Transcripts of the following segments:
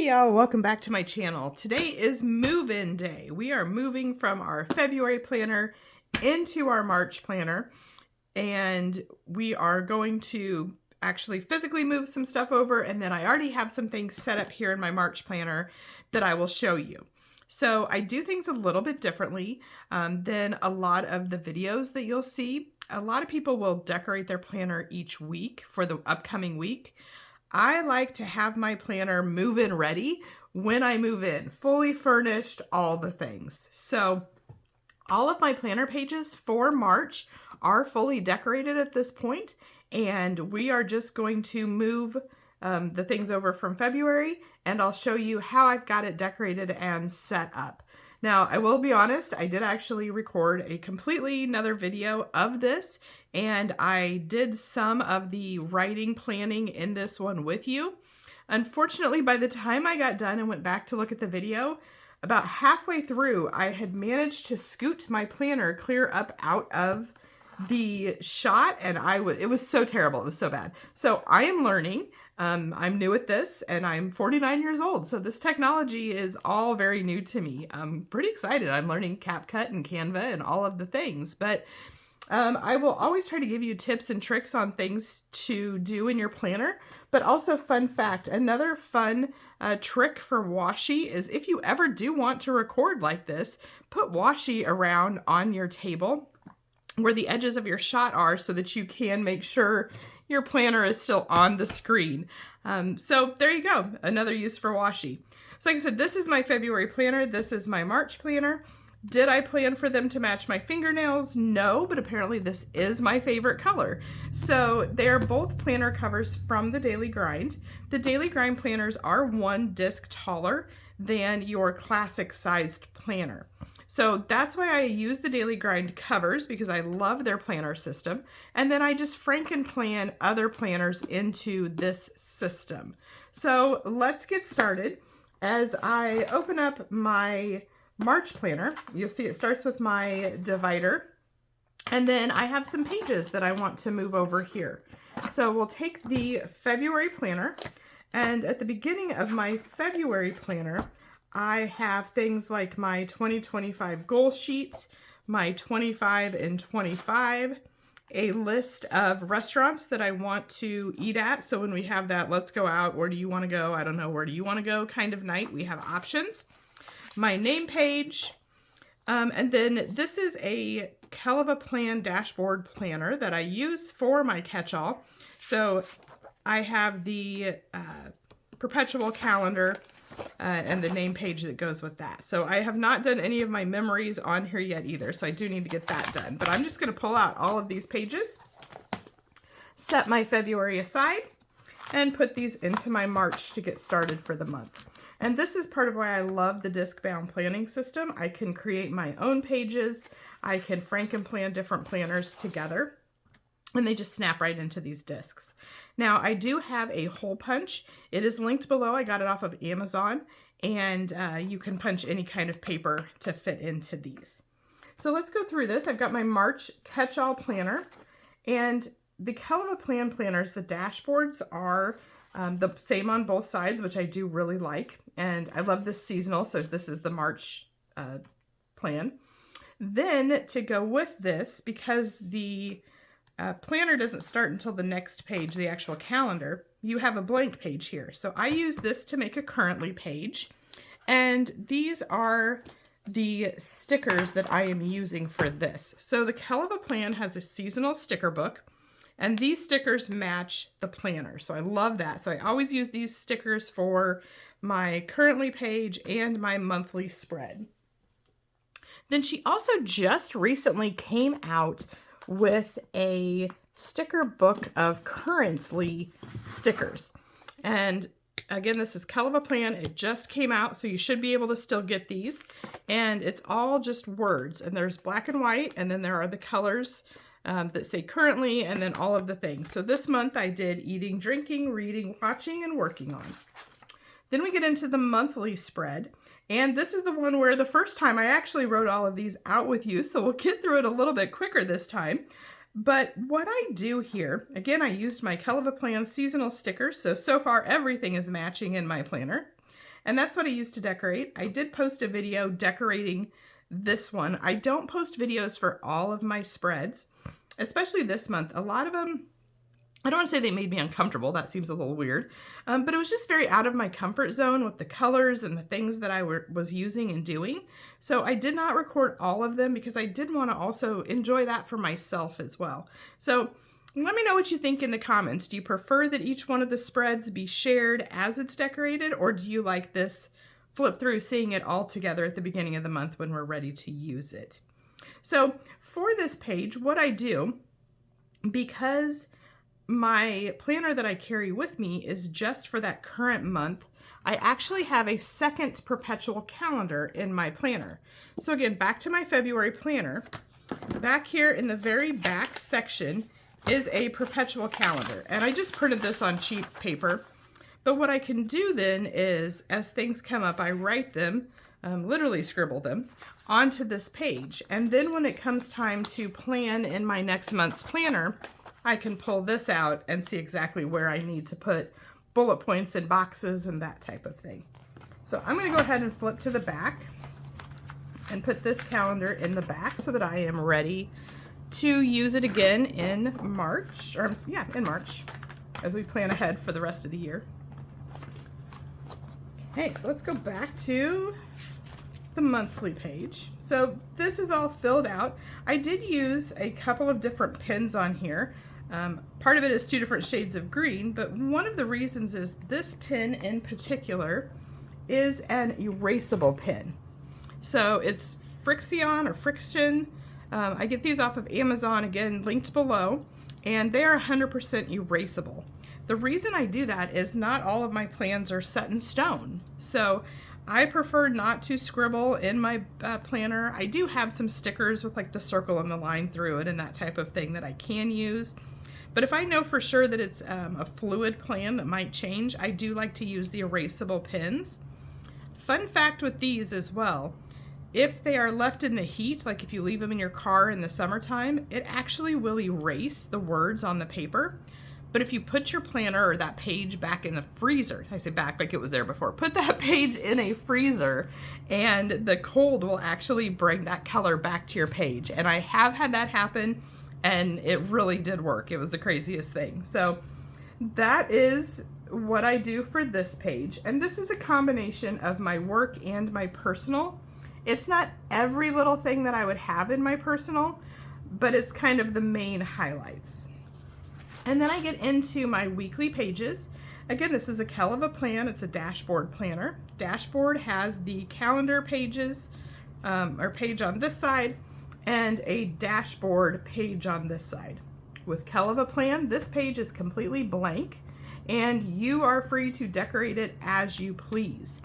Hey y'all, welcome back to my channel. Today is move-in day. We are moving from our February planner into our March planner, and we are going to actually physically move some stuff over, and then I already have some things set up here in my March planner that I will show you. So I do things a little bit differently than a lot of the videos that you'll see. A lot of people will decorate their planner each week for the upcoming week. I like to have my planner move-in ready when I move in, fully furnished, all the things. So all of my planner pages for March are fully decorated at this point, and we are just going to move the things over from February, and I'll show you how I've got it decorated and set up. Now, I will be honest, I did actually record a completely another video of this, and I did some of the writing planning in this one with you. Unfortunately, by the time I got done and went back to look at the video, about halfway through, I had managed to scoot my planner clear up out of the shot, and it was so terrible. It was so bad. So I am learning. I'm new at this, and I'm 49 years old, so this technology is all very new to me. I'm pretty excited. I'm learning CapCut and Canva and all of the things, but I will always try to give you tips and tricks on things to do in your planner, but also fun fact, another fun trick for washi is if you ever do want to record like this, put washi around on your table where the edges of your shot are so that you can make sure your planner is still on the screen. So there you go, another use for washi. So like I said, this is my February planner, this is my March planner. Did I plan for them to match my fingernails? No, but apparently this is my favorite color. So they're both planner covers from the Daily Grind. The Daily Grind planners are one disc taller than your classic sized planner. So that's why I use the Daily Grind covers, because I love their planner system. And then I just Frankenplan other planners into this system. So let's get started. As I open up my March planner, you'll see it starts with my divider. And then I have some pages that I want to move over here. So we'll take the February planner, and at the beginning of my February planner, I have things like my 2025 goal sheet, my 25 and 25, a list of restaurants that I want to eat at. So when we have that, let's go out, where do you want to go? I don't know, where do you want to go kind of night, we have options. My name page, and then this is a Kellofaplan dashboard planner that I use for my catch-all. So I have the perpetual calendar and the name page that goes with that. So I have not done any of my memories on here yet either, so I do need to get that done. But I'm just going to pull out all of these pages, set my February aside, and put these into my March to get started for the month. And this is part of why I love the disc-bound planning system. I can create my own pages. I can Frankenplan different planners together, and they just snap right into these discs. Now, I do have a hole punch. It is linked below. I got it off of Amazon, and you can punch any kind of paper to fit into these. So let's go through this. I've got my March catch-all planner, and the Kellofaplan planners, the dashboards are the same on both sides, which I do really like. And I love this seasonal, so this is the March plan. Then to go with this, because the planner doesn't start until the next page, the actual calendar, you have a blank page here. So I use this to make a currently page. And these are the stickers that I am using for this. So the Kellofaplan has a seasonal sticker book, and these stickers match the planner. So I love that. So I always use these stickers for my currently page and my monthly spread. Then she also just recently came out with a sticker book of currently stickers. And again, this is Kellofaplan. It just came out, so you should be able to still get these. And it's all just words. And there's black and white, and then there are the colors that say currently, and then all of the things. So this month I did eating, drinking, reading, watching, and working on. Then we get into the monthly spread. And this is the one where the first time I actually wrote all of these out with you, so we'll get through it a little bit quicker this time. But what I do here, again, I used my Kellofaplan seasonal stickers, so far everything is matching in my planner. And that's what I use to decorate. I did post a video decorating this one. I don't post videos for all of my spreads, especially this month. A lot of them, I don't want to say they made me uncomfortable. That seems a little weird. But it was just very out of my comfort zone with the colors and the things that I was using and doing. So I did not record all of them because I did want to also enjoy that for myself as well. So let me know what you think in the comments. Do you prefer that each one of the spreads be shared as it's decorated, or do you like this flip through, seeing it all together at the beginning of the month when we're ready to use it? So for this page, what I do, because my planner that I carry with me is just for that current month, I actually have a second perpetual calendar in my planner. So again, back to my February planner, back here in the very back section is a perpetual calendar. And I just printed this on cheap paper. But what I can do then is, as things come up, I write them, literally scribble them, onto this page. And then when it comes time to plan in my next month's planner, I can pull this out and see exactly where I need to put bullet points and boxes and that type of thing. So I'm going to go ahead and flip to the back and put this calendar in the back so that I am ready to use it again in March, or yeah, in March, as we plan ahead for the rest of the year. Okay, so let's go back to the monthly page. So this is all filled out. I did use a couple of different pins on here. Part of it is 2 different shades of green, but one of the reasons is this pin in particular is an erasable pin. So it's Frixion or Friction. I get these off of Amazon, again, linked below, and they are 100% erasable. The reason I do that is not all of my plans are set in stone. So I prefer not to scribble in my planner. I do have some stickers with like the circle and the line through it and that type of thing that I can use. But if I know for sure that it's a fluid plan that might change, I do like to use the erasable pins. Fun fact with these as well, if they are left in the heat, like if you leave them in your car in the summertime, it actually will erase the words on the paper. But if you put your planner or that page back in the freezer, I say back like it was there before, put that page in a freezer and the cold will actually bring that color back to your page. And I have had that happen and it really did work. It was the craziest thing. So that is what I do for this page. And this is a combination of my work and my personal. It's not every little thing that I would have in my personal, but it's kind of the main highlights. And then I get into my weekly pages. Again, this is a Kellofaplan. It's a dashboard planner. Dashboard has the calendar pages, or page on this side, and a dashboard page on this side. With Kellofaplan, this page is completely blank, and you are free to decorate it as you please.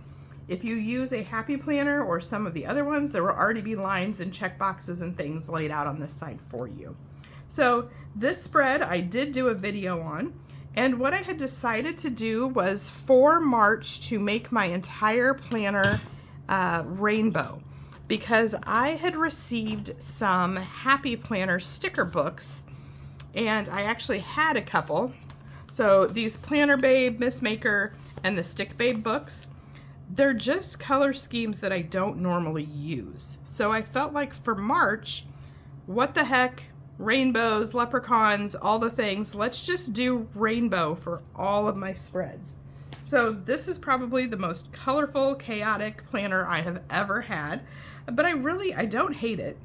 If you use a happyplanner or some of the other ones, there will already be lines and check boxes and things laid out on this side for you. So this spread I did do a video on, and what I had decided to do was for March to make my entire planner rainbow, because I had received some happyplanner sticker books, and I actually had a couple. So these Planner Babe, Miss Maker, and the Stick Babe books, they're just color schemes that I don't normally use. So I felt like for March, what the heck, rainbows, leprechauns, all the things, let's just do rainbow for all of my spreads. So this is probably the most colorful, chaotic planner I have ever had, but I don't hate it.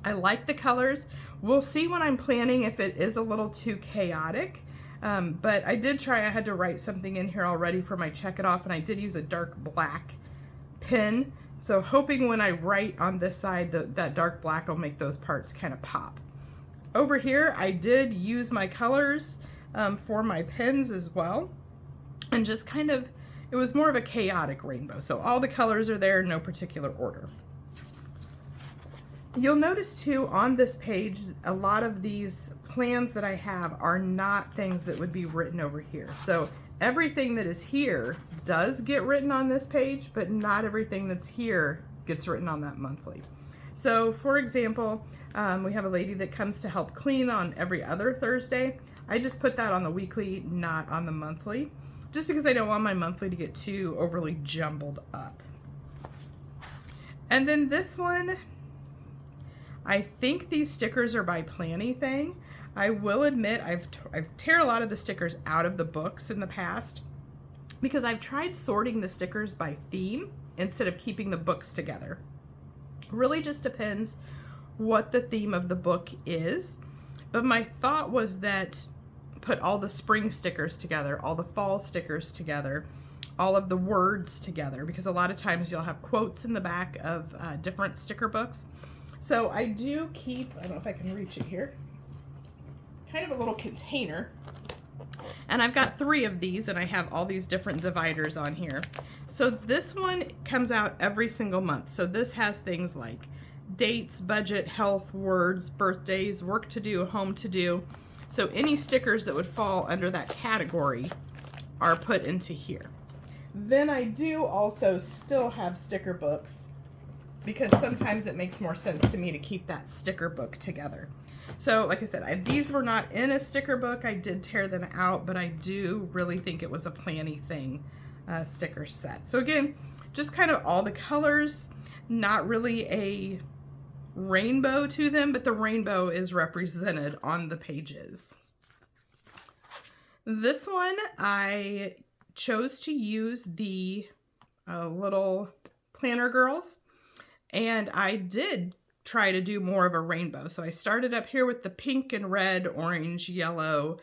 I like the colors. We'll see when I'm planning if it is a little too chaotic. But I did try, I had to write something in here already for my check it off, and I did use a dark black pen. So hoping when I write on this side, that dark black will make those parts kind of pop. Over here, I did use my colors for my pens as well. And just kind of, it was more of a chaotic rainbow. So all the colors are there in no particular order. You'll notice too on this page, a lot of these plans that I have are not things that would be written over here. So everything that is here does get written on this page, but not everything that's here gets written on that monthly. So for example, we have a lady that comes to help clean on every other Thursday. I just put that on the weekly, not on the monthly, just because I don't want my monthly to get too overly jumbled up. And then this one, I think these stickers are by Planything. I will admit I've tear a lot of the stickers out of the books in the past because I've tried sorting the stickers by theme instead of keeping the books together. Really just depends what the theme of the book is. But my thought was that put all the spring stickers together, all the fall stickers together, all of the words together, because a lot of times you'll have quotes in the back of different sticker books. So I do keep, I don't know if I can reach it here, kind of a little container. And I've got 3 of these, and I have all these different dividers on here. So this one comes out every single month. So this has things like dates, budget, health, words, birthdays, work to do, home to do. So any stickers that would fall under that category are put into here. Then I do also still have sticker books because sometimes it makes more sense to me to keep that sticker book together. So like I said, these were not in a sticker book. I did tear them out, but I do really think it was a Planything sticker set. So again, just kind of all the colors, not really a rainbow to them, but the rainbow is represented on the pages. This one, I chose to use the little planner girls, and I did try to do more of a rainbow. So I started up here with the pink and red, orange, yellow,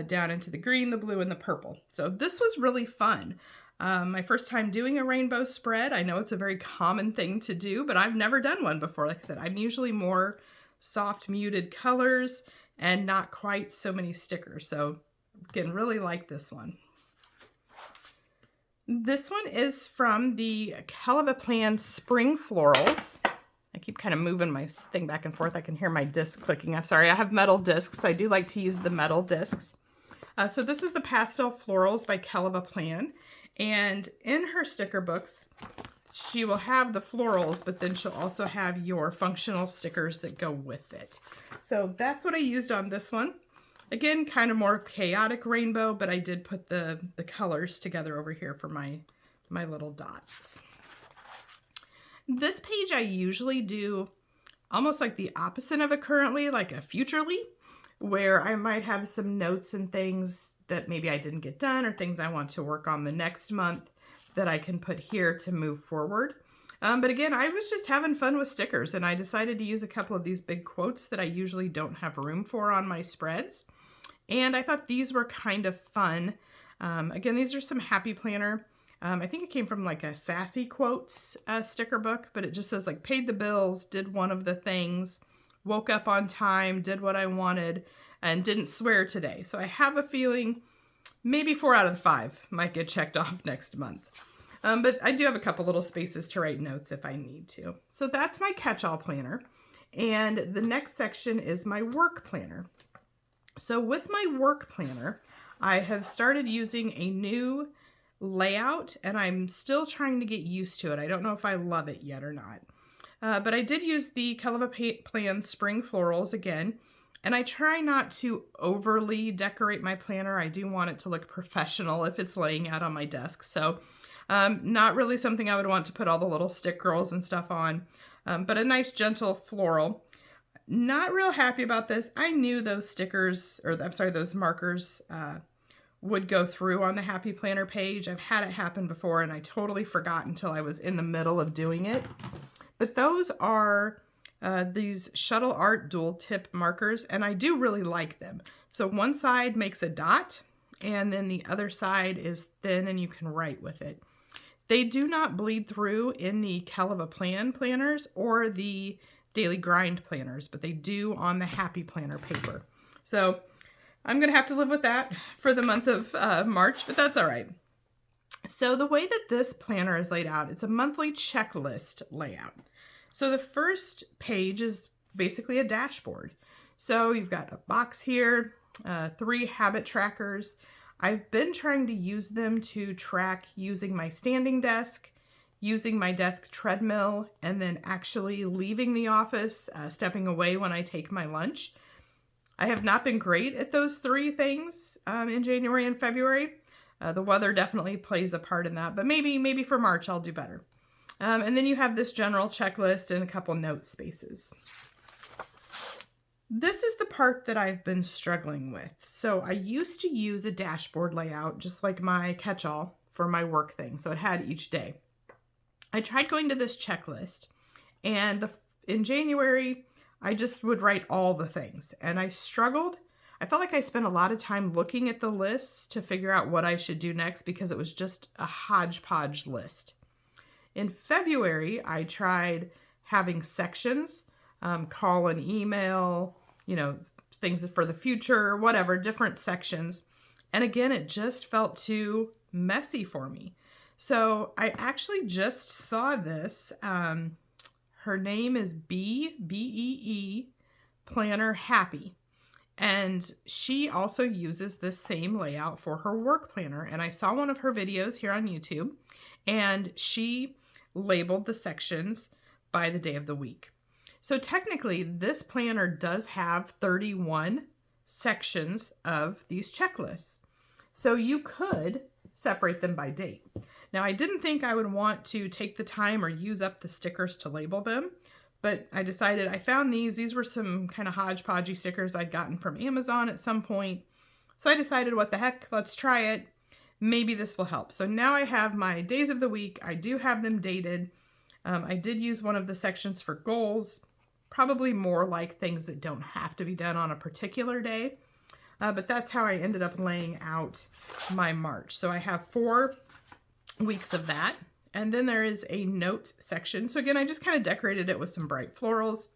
down into the green, the blue, and the purple. So this was really fun. My first time doing a rainbow spread. I know it's a very common thing to do, but I've never done one before. Like I said, I'm usually more soft muted colors and not quite so many stickers. So again, really like this one. This one is from the Kellofaplan Spring Florals. I keep kind of moving my thing back and forth. I can hear my disc clicking. I'm sorry, I have metal discs. I do like to use the metal discs. So this is the Pastel Florals by Kellofaplan. And in her sticker books, she will have the florals, but then she'll also have your functional stickers that go with it. So that's what I used on this one. Again, kind of more chaotic rainbow, but I did put the colors together over here for my little dots. This page I usually do almost like the opposite of a currently, like a futurely, where I might have some notes and things that maybe I didn't get done or things I want to work on the next month that I can put here to move forward. But again, I was just having fun with stickers, and I decided to use a couple of these big quotes that I usually don't have room for on my spreads. And I thought these were kind of fun. Again, these are some Happy Planner. I think it came from like a Sassy Quotes sticker book, but it just says like paid the bills, did one of the things, woke up on time, did what I wanted, and didn't swear today. So I have a feeling maybe 4 out of the 5 might get checked off next month. But I do have a couple little spaces to write notes if I need to. So that's my catch-all planner. And the next section is my work planner. So with my work planner, I have started using a new layout, and I'm still trying to get used to it. I don't know if I love it yet or not. But I did use the Kellofaplan Spring Florals again, and I try not to overly decorate my planner. I do want it to look professional if it's laying out on my desk. So not really something I would want to put all the little stick girls and stuff on, but a nice gentle floral. Not real happy about this. I knew those stickers, or I'm sorry, those markers would go through on the Happy Planner page. I've had it happen before, and I totally forgot until I was in the middle of doing it. But those are these Shuttle Art dual tip markers, and I do really like them. So one side makes a dot, and then the other side is thin, and you can write with it. They do not bleed through in the Kellofaplan planners or the Daily Grind planners, but they do on the Happy Planner paper. So I'm going to have to live with that for the month of March, but that's all right. So the way that this planner is laid out, it's a monthly checklist layout. So the first page is basically a dashboard. So you've got a box here, 3 habit trackers. I've been trying to use them to track using my standing desk, using my desk treadmill, and then actually leaving the office, stepping away when I take my lunch. I have not been great at those 3 things in January and February, The weather definitely plays a part in that, but maybe for March I'll do better. And then you have this general checklist and a couple note spaces. This is the part that I've been struggling with. So I used to use a dashboard layout, just like my catch-all for my work thing. So it had each day. I tried going to this checklist, and in January, I just would write all the things, and I struggled. I felt like I spent a lot of time looking at the lists to figure out what I should do next because it was just a hodgepodge list. In February, I tried having sections, call and email, you know, things for the future, whatever, different sections. And again, it just felt too messy for me. So I actually just saw this. Her name is B-E-E Planner Happy. And she also uses this same layout for her work planner. And I saw one of her videos here on YouTube, and she labeled the sections by the day of the week. So technically, this planner does have 31 sections of these checklists. So you could separate them by date. Now, I didn't think I would want to take the time or use up the stickers to label them, but I decided I found these. These were some kind of hodgepodgey stickers I'd gotten from Amazon at some point. So I decided, what the heck, let's try it. Maybe this will help. So now I have my days of the week. I do have them dated. I did use one of the sections for goals, probably more like things that don't have to be done on a particular day. But that's how I ended up laying out my March. So I have 4 weeks of that. And then there is a note section. So again, I just kind of decorated it with some bright florals,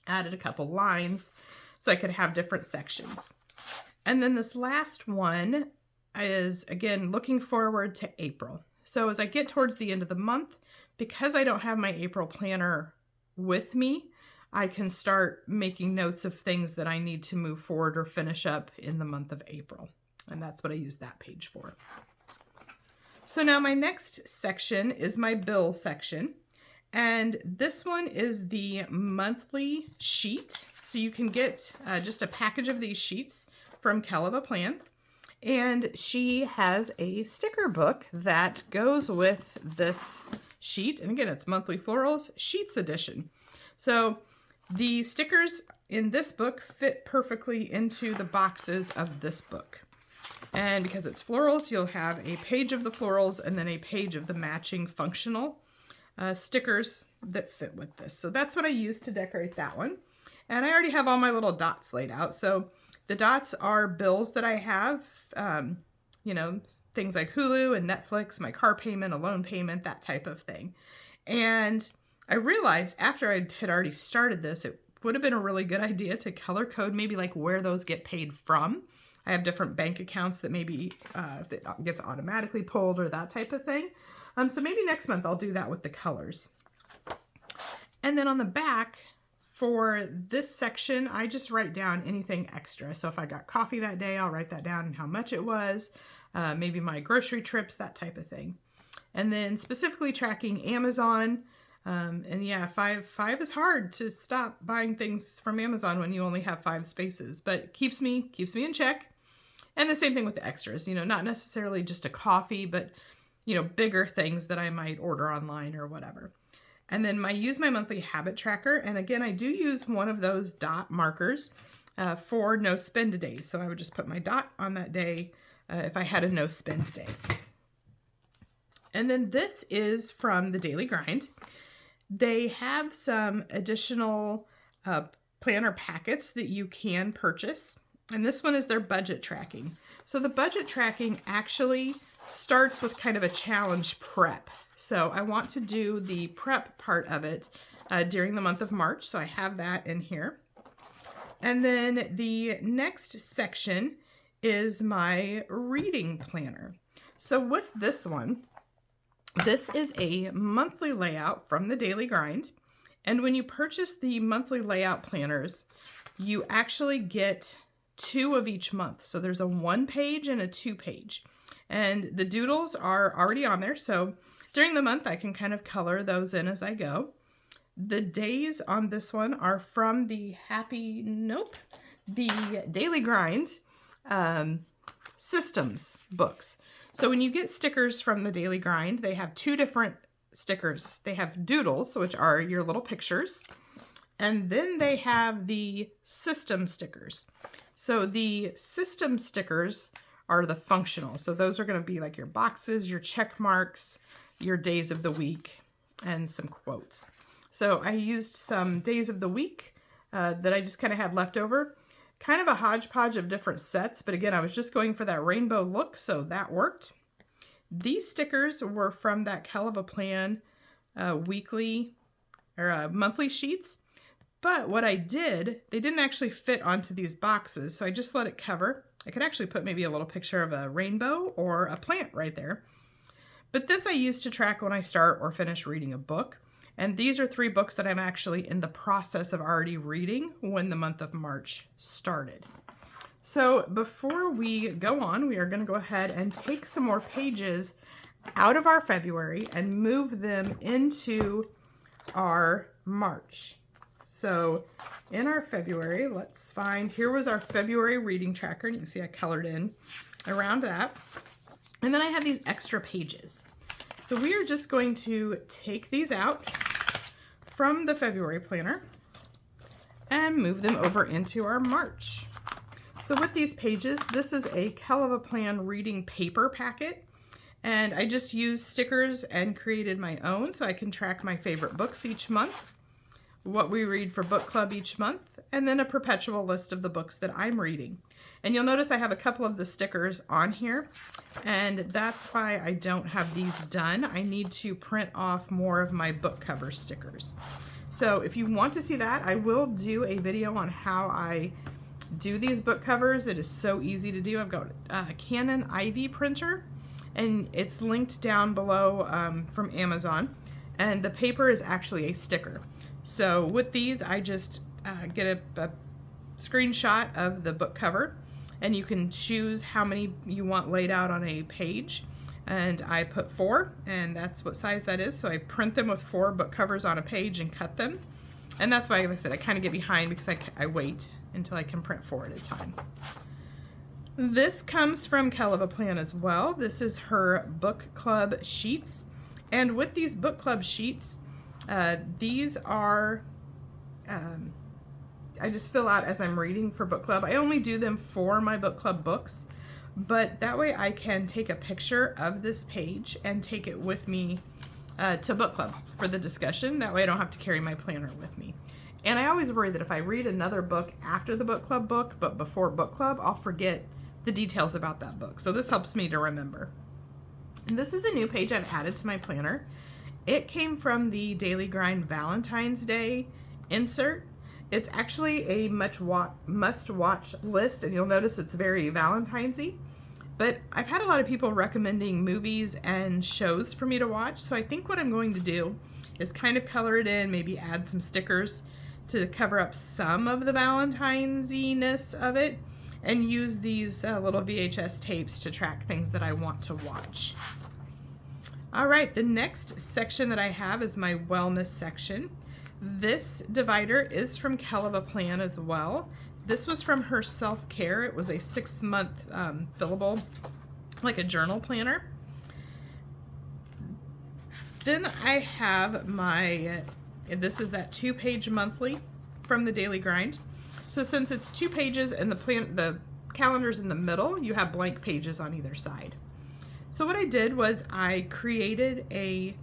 added a couple lines so I could have different sections. And then this last one is, again, looking forward to April. So as I get towards the end of the month, because I don't have my April planner with me, I can start making notes of things that I need to move forward or finish up in the month of April. And that's what I use that page for. So now my next section is my bill section. And this one is the monthly sheet. So you can get just a package of these sheets from Kellofaplan. And she has a sticker book that goes with this sheet. And again, it's monthly florals sheets edition. So the stickers in this book fit perfectly into the boxes of this book. And because it's florals, you'll have a page of the florals and then a page of the matching functional stickers that fit with this. So that's what I used to decorate that one. And I already have all my little dots laid out. So the dots are bills that I have, you know, things like Hulu and Netflix, my car payment, a loan payment, that type of thing. And I realized after I had already started this, it would have been a really good idea to color code maybe like where those get paid from. I have different bank accounts that maybe that gets automatically pulled or that type of thing. So maybe next month I'll do that with the colors. And then on the back for this section, I just write down anything extra. So if I got coffee that day, I'll write that down and how much it was, maybe my grocery trips, that type of thing. And then specifically tracking Amazon. And yeah, five is hard to stop buying things from Amazon when you only have 5 spaces, but keeps me in check. And the same thing with the extras, you know, not necessarily just a coffee, but, you know, bigger things that I might order online or whatever. And then use my monthly habit tracker. And again, I do use one of those dot markers for no spend days. So I would just put my dot on that day if I had a no spend day. And then this is from the Daily Grind. They have some additional planner packets that you can purchase. And this one is their budget tracking. So the budget tracking actually starts with kind of a challenge prep. So I want to do the prep part of it during the month of March. So I have that in here. And then the next section is my reading planner. So with this one, this is a monthly layout from the Daily Grind. And when you purchase the monthly layout planners, you actually get 2 of each month. So there's a 1-page and a 2-page. And the doodles are already on there. So during the month, I can kind of color those in as I go. The days on this one are from the Daily Grind systems books. So when you get stickers from the Daily Grind, they have two different stickers. They have doodles, which are your little pictures, and then they have the system stickers. So the system stickers are the functional. So those are going to be like your boxes, your check marks, your days of the week, and some quotes. So I used some days of the week that I just kind of had left over. Kind of a hodgepodge of different sets, but again, I was just going for that rainbow look, so that worked. These stickers were from that Kellofaplan weekly or monthly sheets. But what I did, they didn't actually fit onto these boxes, so I just let it cover. I could actually put maybe a little picture of a rainbow or a plant right there. But this I use to track when I start or finish reading a book. And these are 3 books that I'm actually in the process of already reading when the month of March started. So before we go on, we are going to go ahead and take some more pages out of our February and move them into our March. So in our February, let's find, here was our February reading tracker. You can see I colored in around that. And then I have these extra pages. So we are just going to take these out from the February planner and move them over into our March. So with these pages, this is a Kellofaplan reading paper packet. And I just used stickers and created my own so I can track my favorite books each month, what we read for book club each month, and then a perpetual list of the books that I'm reading. And you'll notice I have a couple of the stickers on here, and that's why I don't have these done. I need to print off more of my book cover stickers. So if you want to see that, I will do a video on how I do these book covers. It is so easy to do. I've got a Canon Ivy printer, and it's linked down below from Amazon, and the paper is actually a sticker. So with these, I just get a screenshot of the book cover, and you can choose how many you want laid out on a page. And I put 4, and that's what size that is. So I print them with 4 book covers on a page and cut them. And that's why, like I said, I kind of get behind because I wait until I can print 4 at a time. This comes from Kellofaplan as well. This is her book club sheets. And with these book club sheets, these are, I just fill out as I'm reading for book club. I only do them for my book club books, but that way I can take a picture of this page and take it with me to book club for the discussion. That way I don't have to carry my planner with me. And I always worry that if I read another book after the book club book, but before book club, I'll forget the details about that book. So this helps me to remember. And this is a new page I've added to my planner. It came from the Daily Grind Valentine's Day insert. It's actually a must-watch list, and you'll notice it's very Valentine's-y. But I've had a lot of people recommending movies and shows for me to watch, so I think what I'm going to do is kind of color it in, maybe add some stickers to cover up some of the Valentine's-y-ness of it, and use these little VHS tapes to track things that I want to watch. All right, the next section that I have is my wellness section. This divider is from Kellofaplan as well. This was from her self-care. It was a 6-month fillable, like a journal planner. Then I have my, this is that 2-page monthly from the Daily Grind. So since it's 2 pages and the calendar's in the middle, you have blank pages on either side. So what I did was I created a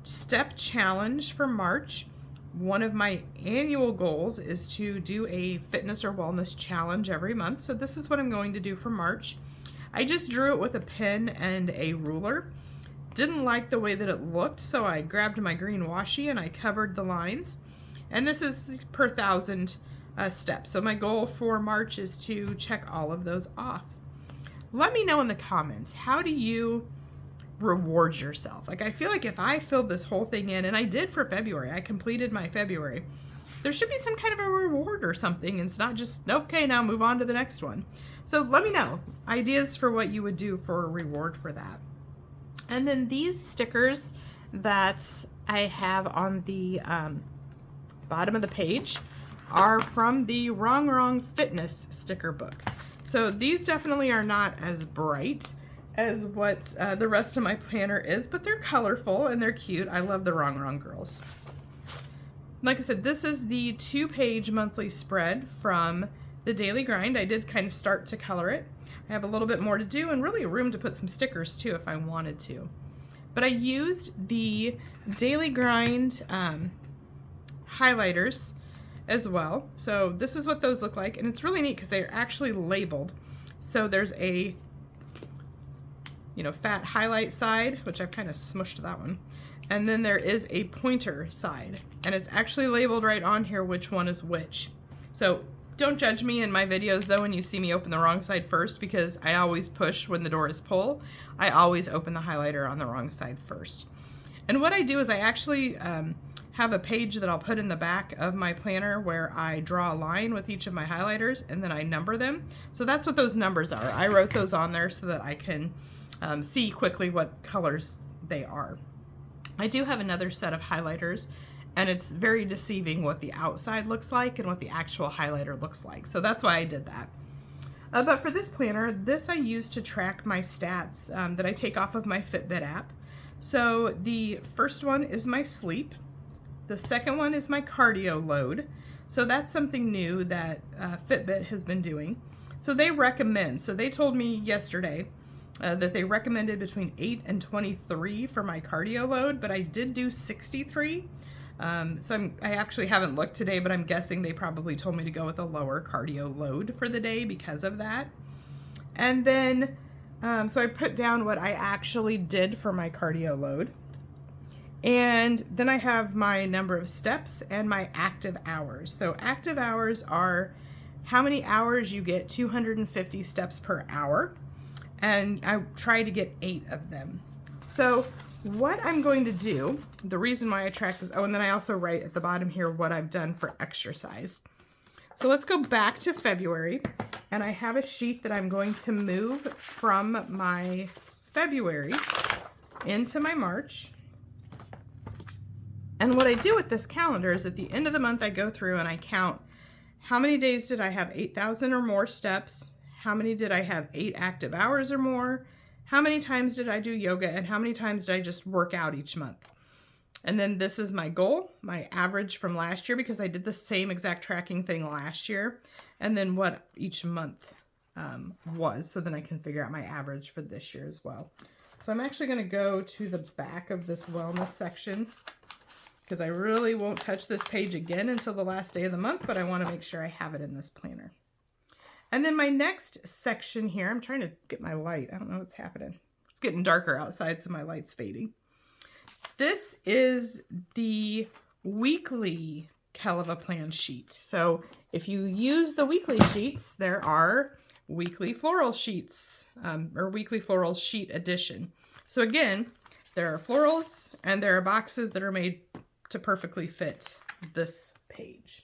step challenge for March. One of my annual goals is to do a fitness or wellness challenge every month. So this is what I'm going to do for March. I just drew it with a pen and a ruler. Didn't like the way that it looked, so I grabbed my green washi and I covered the lines. And this is per 1,000 steps. So my goal for March is to check all of those off. Let me know in the comments, how do you reward yourself? Like, I feel like if I filled this whole thing in, and I did for February, I completed my February, there should be some kind of a reward or something. And it's not just, okay, now move on to the next one. So let me know ideas for what you would do for a reward for that. And then these stickers that I have on the bottom of the page are from the Rongrong Fitness sticker book. So these definitely are not as bright as what the rest of my planner is, but they're colorful and they're cute. I love the Rongrong girls. Like I said, this is the 2-page monthly spread from the Daily Grind. I did kind of start to color it. I have a little bit more to do and really room to put some stickers too if I wanted to. But I used the Daily Grind highlighters as well. So this is what those look like, and it's really neat because they're actually labeled. So there's a, you know, fat highlight side, which I've kind of smushed that one. And then there is a pointer side, and it's actually labeled right on here which one is which. So don't judge me in my videos though when you see me open the wrong side first, because I always push when the door is pull. I always open the highlighter on the wrong side first. And what I do is I actually have a page that I'll put in the back of my planner where I draw a line with each of my highlighters and then I number them. So that's what those numbers are. I wrote those on there so that I can see quickly what colors they are. I do have another set of highlighters, and it's very deceiving what the outside looks like and what the actual highlighter looks like. So that's why I did that. But for this planner, this I use to track my stats that I take off of my Fitbit app. So the first one is my sleep. The second one is my cardio load. So that's something new that Fitbit has been doing. So they recommend, so they told me yesterday that they recommended between 8 and 23 for my cardio load, but I did do 63. So I actually haven't looked today, but I'm guessing they probably told me to go with a lower cardio load for the day because of that. And then, so I put down what I actually did for my cardio load. And then I have my number of steps and my active hours. So active hours are how many hours you get 250 steps per hour. And I try to get 8 of them. So what I'm going to do, the reason why I track this, oh, and then I also write at the bottom here what I've done for exercise. So let's go back to February, and I have a sheet that I'm going to move from my February into my March. And what I do with this calendar is at the end of the month I go through and I count how many days did I have 8,000 or more steps, how many did I have 8 active hours or more, how many times did I do yoga, and how many times did I just work out each month. And then this is my goal, my average from last year, because I did the same exact tracking thing last year, and then what each month was, so then I can figure out my average for this year as well. So I'm actually going to go to the back of this wellness section, because I really won't touch this page again until the last day of the month, but I want to make sure I have it in this planner. And then my next section here, I'm trying to get my light. I don't know what's happening. It's getting darker outside, so my light's fading. This is the weekly Kellofaplan sheet. So if you use the weekly sheets, there are weekly floral sheets, or weekly floral sheet edition. So again, there are florals and there are boxes that are made to perfectly fit this page.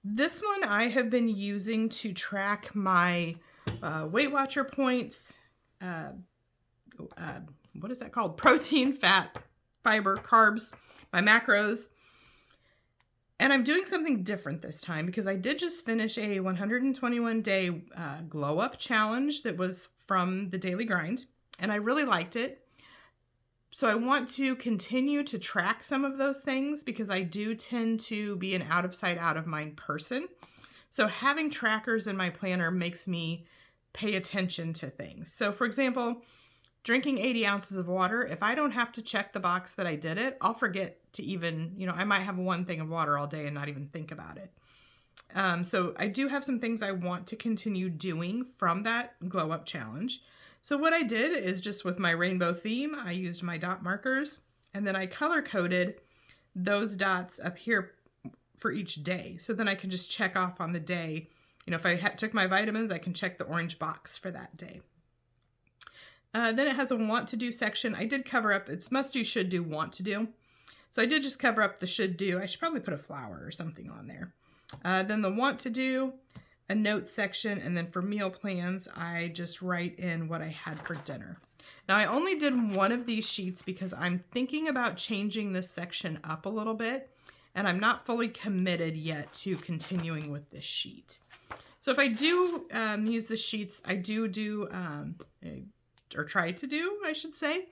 This one I have been using to track my Weight Watcher points, what is that called? Protein, fat, fiber, carbs, my macros. And I'm doing something different this time because I did just finish a 121-day glow up challenge that was from the Daily Grind, and I really liked it. So I want to continue to track some of those things because I do tend to be an out of sight, out of mind person. So having trackers in my planner makes me pay attention to things. So for example, drinking 80 ounces of water, if I don't have to check the box that I did it, I'll forget to even, I might have one thing of water all day and not even think about it. So I do have some things I want to continue doing from that glow up challenge. So what I did is just with my rainbow theme, I used my dot markers and then I color coded those dots up here for each day. So then I can just check off on the day. If I took my vitamins, I can check the orange box for that day. Then it has a want to do section. I did cover up, it's must do, should do, want to do. So I did just cover up the should do. I should probably put a flower or something on there. Then the want to do, a note section, and then for meal plans, I just write in what I had for dinner. Now I only did one of these sheets because I'm thinking about changing this section up a little bit, and I'm not fully committed yet to continuing with this sheet. So if I do use the sheets, I do or try to do, I should say,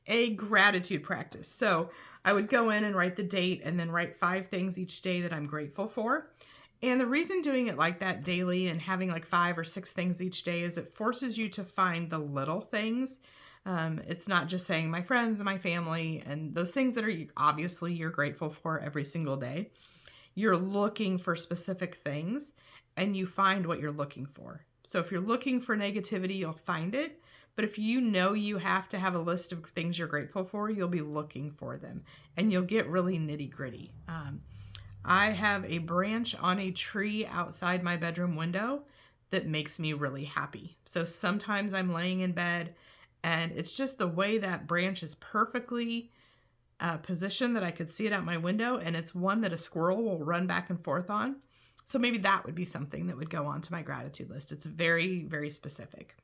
a gratitude practice. So I would go in and write the date and then write 5 things each day that I'm grateful for. And the reason doing it like that daily and having like 5 or 6 things each day is it forces you to find the little things. It's not just saying my friends, my family, and those things that are obviously you're grateful for every single day. You're looking for specific things and you find what you're looking for. So if you're looking for negativity, you'll find it. But if you know you have to have a list of things you're grateful for, you'll be looking for them and you'll get really nitty gritty. I have a branch on a tree outside my bedroom window that makes me really happy. So sometimes I'm laying in bed and it's just the way that branch is perfectly positioned that I could see it out my window, and it's one that a squirrel will run back and forth on. So maybe that would be something that would go onto my gratitude list. It's very, very specific.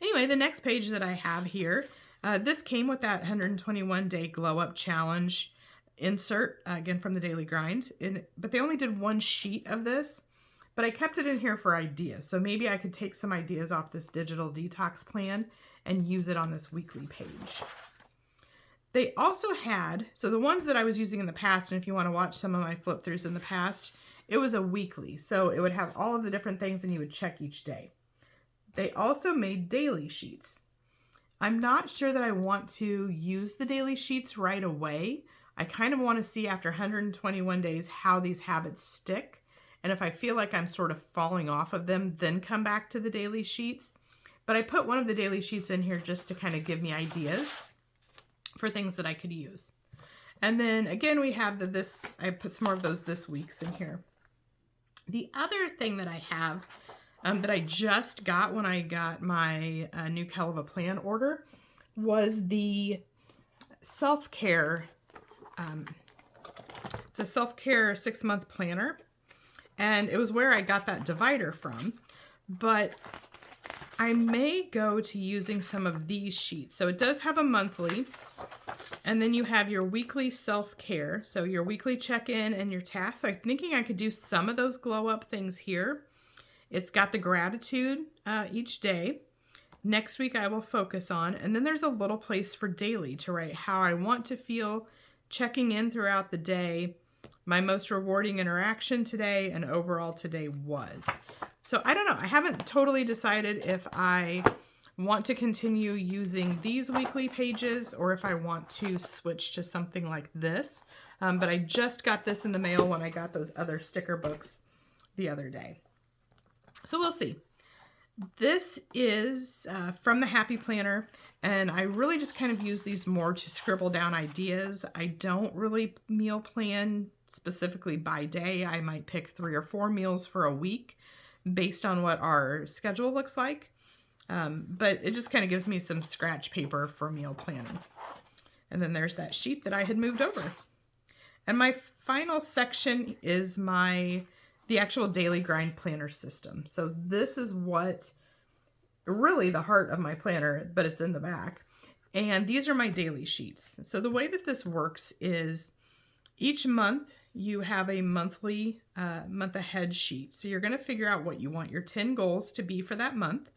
Anyway, the next page that I have here, this came with that 121-day glow up challenge insert, again from the Daily Grind. But they only did 1 sheet of this, but I kept it in here for ideas. So maybe I could take some ideas off this digital detox plan and use it on this weekly page. They also had, so the ones that I was using in the past, and if you want to watch some of my flip throughs in the past, it was a weekly. So it would have all of the different things and you would check each day. They also made daily sheets. I'm not sure that I want to use the daily sheets right away. I kind of want to see after 121 days how these habits stick. And if I feel like I'm sort of falling off of them, then come back to the daily sheets. But I put one of the daily sheets in here just to kind of give me ideas for things that I could use. And then again, we have I put some more of those this week's in here. The other thing that I have that I just got when I got my new Kellofaplan order was the self-care. It's a self-care 6-month planner. And it was where I got that divider from. But I may go to using some of these sheets. So it does have a monthly, and then you have your weekly self-care. So your weekly check-in and your tasks. I'm thinking I could do some of those glow-up things here. It's got the gratitude each day. Next week I will focus on, and then there's a little place for daily to write how I want to feel, checking in throughout the day, my most rewarding interaction today, and overall today was. So I don't know. I haven't totally decided if I want to continue using these weekly pages or if I want to switch to something like this. But I just got this in the mail when I got those other sticker books the other day. So we'll see. This is from the Happy Planner, and I really just kind of use these more to scribble down ideas. I don't really meal plan specifically by day. I might pick 3 or 4 meals for a week based on what our schedule looks like. But it just kind of gives me some scratch paper for meal planning. And then there's that sheet that I had moved over. And my final section is the actual Daily Grind planner system. So this is what really the heart of my planner, but it's in the back. And these are my daily sheets. So the way that this works is each month you have a monthly month ahead sheet. So you're going to figure out what you want your 10 goals to be for that month.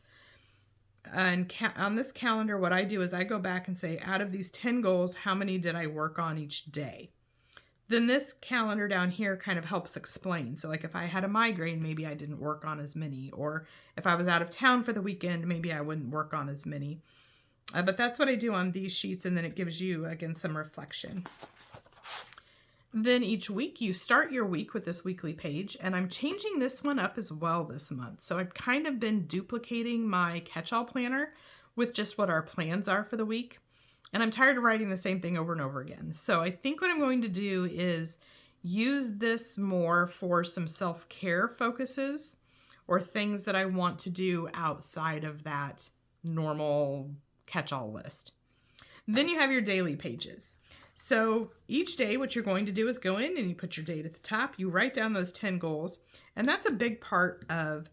And on this calendar, what I do is I go back and say, out of these 10 goals, how many did I work on each day? Then this calendar down here kind of helps explain. So like if I had a migraine, maybe I didn't work on as many. Or if I was out of town for the weekend, maybe I wouldn't work on as many. But that's what I do on these sheets. And then it gives you, again, some reflection. Then each week you start your week with this weekly page, and I'm changing this one up as well this month. So I've kind of been duplicating my catch-all planner with just what our plans are for the week. And I'm tired of writing the same thing over and over again. So I think what I'm going to do is use this more for some self-care focuses or things that I want to do outside of that normal catch-all list. Then you have your daily pages. So each day what you're going to do is go in and you put your date at the top, you write down those 10 goals, and that's a big part of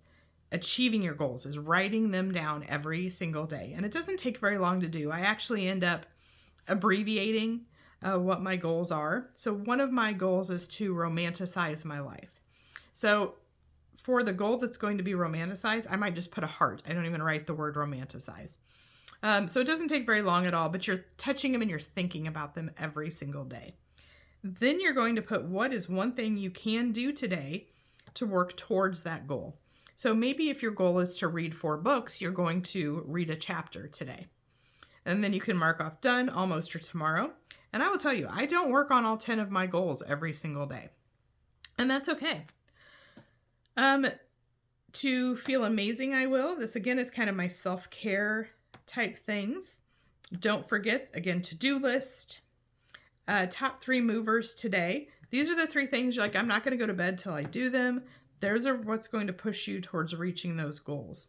achieving your goals is writing them down every single day. And it doesn't take very long to do. I actually end up abbreviating what my goals are. So one of my goals is to romanticize my life. So for the goal that's going to be romanticized, I might just put a heart. I don't even write the word romanticize. So it doesn't take very long at all, but you're touching them and you're thinking about them every single day. Then you're going to put what is one thing you can do today to work towards that goal. So maybe if your goal is to read 4 books, you're going to read a chapter today. And then you can mark off done, almost, or tomorrow. And I will tell you, I don't work on all 10 of my goals every single day. And that's okay. To feel amazing, I will. This again is kind of my self-care type things. Don't forget, again, to-do list. Top 3 movers today. These are the 3 things you're like, I'm not going to go to bed till I do them. Those are what's going to push you towards reaching those goals.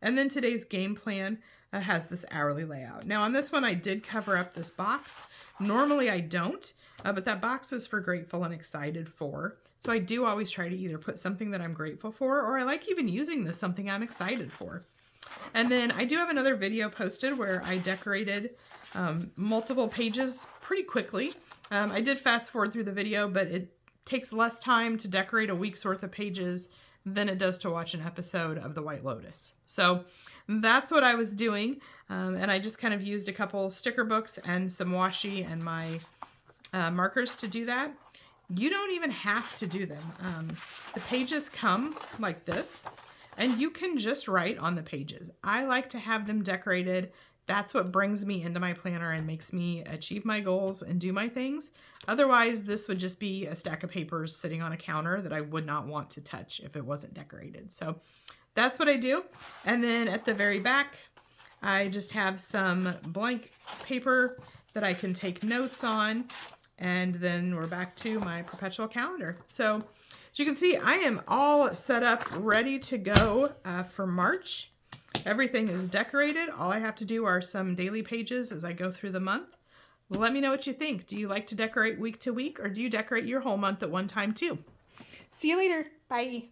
And then today's game plan has this hourly layout. Now on this one, I did cover up this box. Normally I don't, but that box is for grateful and excited for. So I do always try to either put something that I'm grateful for, or I like even using this something I'm excited for. And then I do have another video posted where I decorated multiple pages pretty quickly. I did fast forward through the video, but it takes less time to decorate a week's worth of pages than it does to watch an episode of The White Lotus. So that's what I was doing. And I just kind of used a couple sticker books and some washi and my markers to do that. You don't even have to do them. The pages come like this, and you can just write on the pages. I like to have them decorated. That's what brings me into my planner and makes me achieve my goals and do my things. Otherwise, this would just be a stack of papers sitting on a counter that I would not want to touch if it wasn't decorated. So that's what I do. And then at the very back, I just have some blank paper that I can take notes on. And then we're back to my perpetual calendar. So as you can see, I am all set up, ready to go for March. Everything is decorated. All I have to do are some daily pages as I go through the month. Let me know what you think. Do you like to decorate week to week, or do you decorate your whole month at one time too? See you later. Bye.